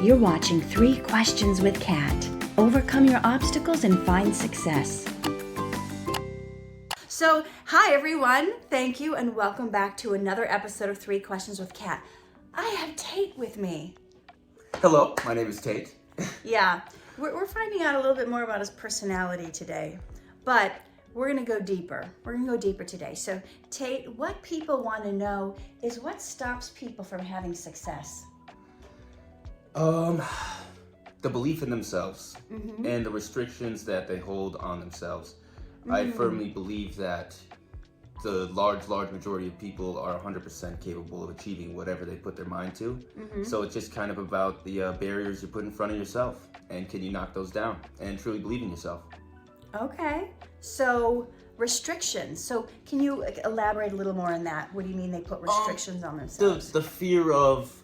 You're watching 3 Questions with Kat. Overcome your obstacles and find success. So, hi everyone. Thank you and welcome back to another episode of 3 Questions with Kat. I have Tate with me. Hello, my name is Tate. Yeah, we're finding out a little bit more about his personality today, but we're going to go deeper. We're going to go deeper today. So, Tate, what people want to know is what stops people from having success? The belief in themselves and the restrictions that they hold on themselves. I firmly believe that the large majority of people are 100% capable of achieving whatever they put their mind to. So it's just kind of about the barriers you put in front of yourself, and can you knock those down and truly believe in yourself. Okay, so restrictions. So can you elaborate a little more on that? What do you mean they put restrictions on themselves? The fear of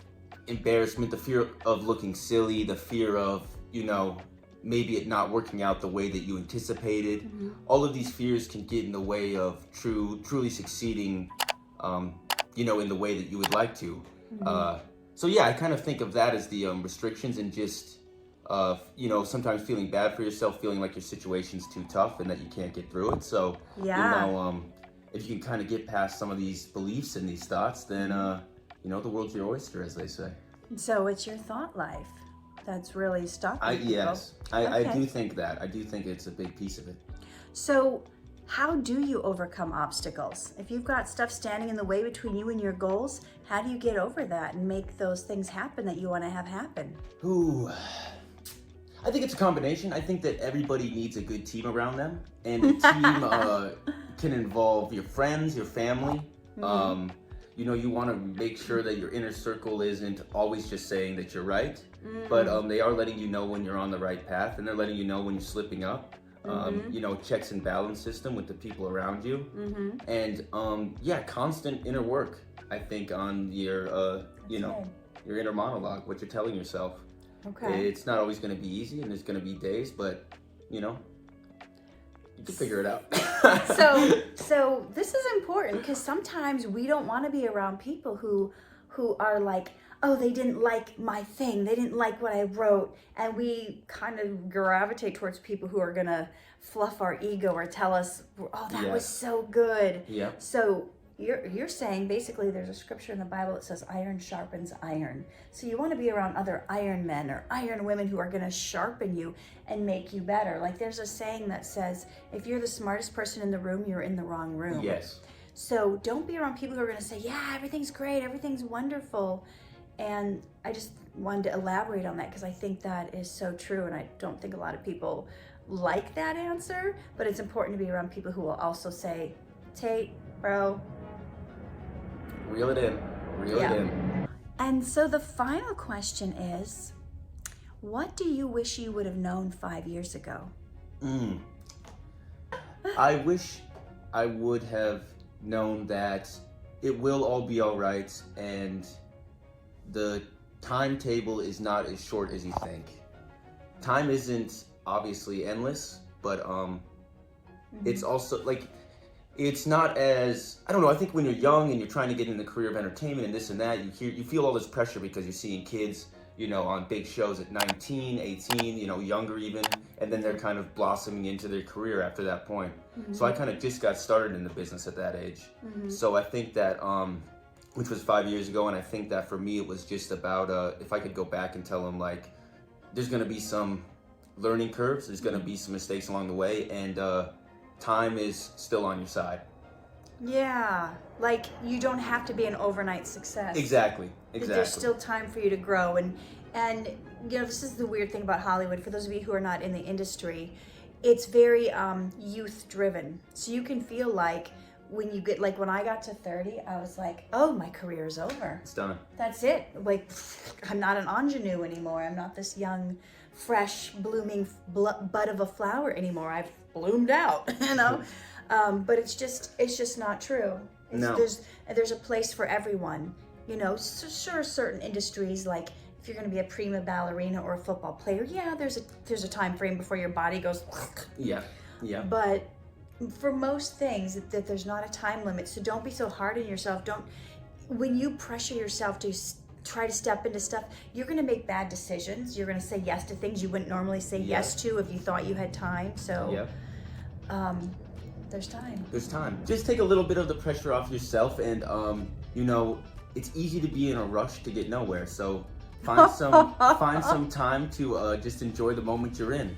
embarrassment, the fear of looking silly, the fear of, maybe it not working out the way that you anticipated. All of these fears can get in the way of truly succeeding, in the way that you would like to. So yeah, I kind of think of that as the restrictions, and just, sometimes feeling bad for yourself, feeling like your situation's too tough and that you can't get through it. So, if you can kind of get past some of these beliefs and these thoughts, then, the world's your oyster, as they say. So it's your thought life that's really stopping people. Yes, I do think that. I do think it's a big piece of it. So how do you overcome obstacles? If you've got stuff standing in the way between you and your goals, how do you get over that and make those things happen that you want to have happen? I think it's a combination. I think that everybody needs a good team around them, and a team can involve your friends, your family. You want to make sure that your inner circle isn't always just saying that you're right, but they are letting you know when you're on the right path, and they're letting you know when you're slipping up. Checks and balance system with the people around you, and constant inner work. I think on your your inner monologue, what you're telling yourself. Okay. It's not always going to be easy, and there's going to be days, but you can figure it out. So this is important, because sometimes we don't want to be around people who are like, oh, they didn't like my thing, they didn't like what I wrote, and we kind of gravitate towards people who are gonna fluff our ego or tell us, oh, that was so good. Yeah. So you're saying basically there's a scripture in the Bible that says iron sharpens iron. So you want to be around other iron men or iron women who are going to sharpen you and make you better. Like there's a saying that says, if you're the smartest person in the room, you're in the wrong room. Yes. So don't be around people who are going to say, yeah, everything's great, everything's wonderful. And I just wanted to elaborate on that because I think that is so true, and I don't think a lot of people like that answer, but it's important to be around people who will also say, Tate, bro, reel it in. Reel it in. And so the final question is, what do you wish you would have known 5 years ago? I wish I would have known that it will all be all right, and the timetable is not as short as you think. Time isn't obviously endless, but it's also like, it's not as, I don't know, I think when you're young and you're trying to get in the career of entertainment and this and that, you feel all this pressure because you're seeing kids, on big shows at 19, 18, younger even, and then they're kind of blossoming into their career after that point. So I kind of just got started in the business at that age. So I think that, which was 5 years ago, and I think that for me it was just about, if I could go back and tell them, like, there's going to be some learning curves, there's going to be some mistakes along the way, and time is still on your side. Yeah, like you don't have to be an overnight success. Exactly. There's still time for you to grow, and this is the weird thing about Hollywood. For those of you who are not in the industry, it's very youth driven. So you can feel like when you get, like when I got to 30, I was like, oh, my career is over. It's done. That's it. Like, I'm not an ingenue anymore. I'm not this young, fresh, blooming bud of a flower anymore. I've bloomed out, but it's just not true. No. There's a place for everyone. Sure, certain industries, like if you're going to be a prima ballerina or a football player, there's a time frame before your body goes. Yeah. But for most things, that there's not a time limit. So don't be so hard on yourself. When you pressure yourself to try to step into stuff, you're going to make bad decisions. You're going to say yes to things you wouldn't normally say yes to if you thought you had time. So there's time. There's time. Just take a little bit of the pressure off yourself, and you know, it's easy to be in a rush to get nowhere. So find some time to just enjoy the moment you're in,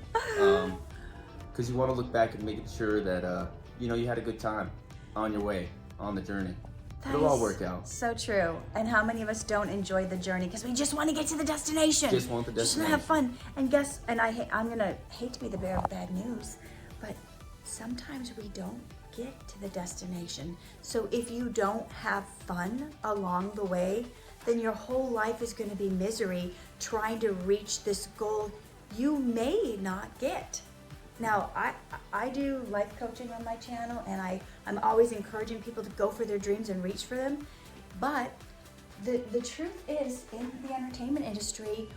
because you want to look back and make sure that you know, you had a good time on your way on the journey. It'll all work out. So true. And how many of us don't enjoy the journey because we just want to get to the destination? Just want the destination. Just want to have fun. And I'm gonna hate to be the bearer of bad news, but sometimes we don't get to the destination. So if you don't have fun along the way, then your whole life is going to be misery trying to reach this goal you may not get. Now, I do life coaching on my channel, and I'm always encouraging people to go for their dreams and reach for them. But the truth is, in the entertainment industry,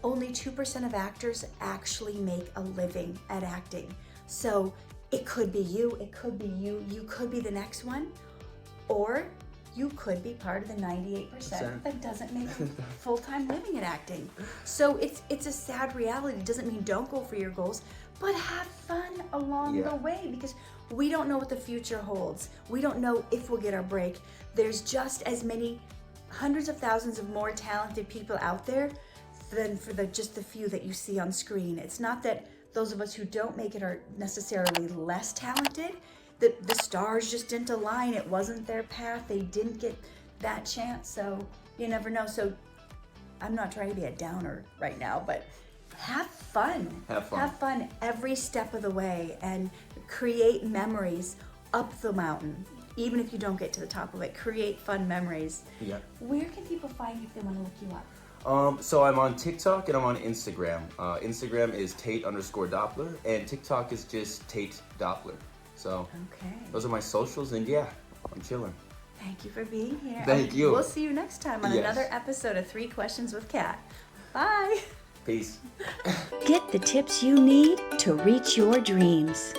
only 2% of actors actually make a living at acting. So it could be you, it could be you, you could be the next one, or you could be part of the 98% that doesn't make a full-time living at acting. So it's a sad reality. It doesn't mean don't go for your goals, but have fun along the way, because we don't know what the future holds. We don't know if we'll get our break. There's just as many hundreds of thousands of more talented people out there than for just the few that you see on screen. It's not that those of us who don't make it are necessarily less talented. The stars just didn't align. It wasn't their path. They didn't get that chance. So you never know. So I'm not trying to be a downer right now, but have fun. Have fun. Have fun every step of the way, and create memories up the mountain. Even if you don't get to the top of it, create fun memories. Yeah. Where can people find you if they want to look you up? So I'm on TikTok and I'm on Instagram. Instagram is Tate_Doppler, and TikTok is just Tate Doppler. So those are my socials, and yeah, I'm chilling. Thank you for being here. Thank you. We'll see you next time on another episode of 3 Questions with Kat. Bye. Peace. Get the tips you need to reach your dreams.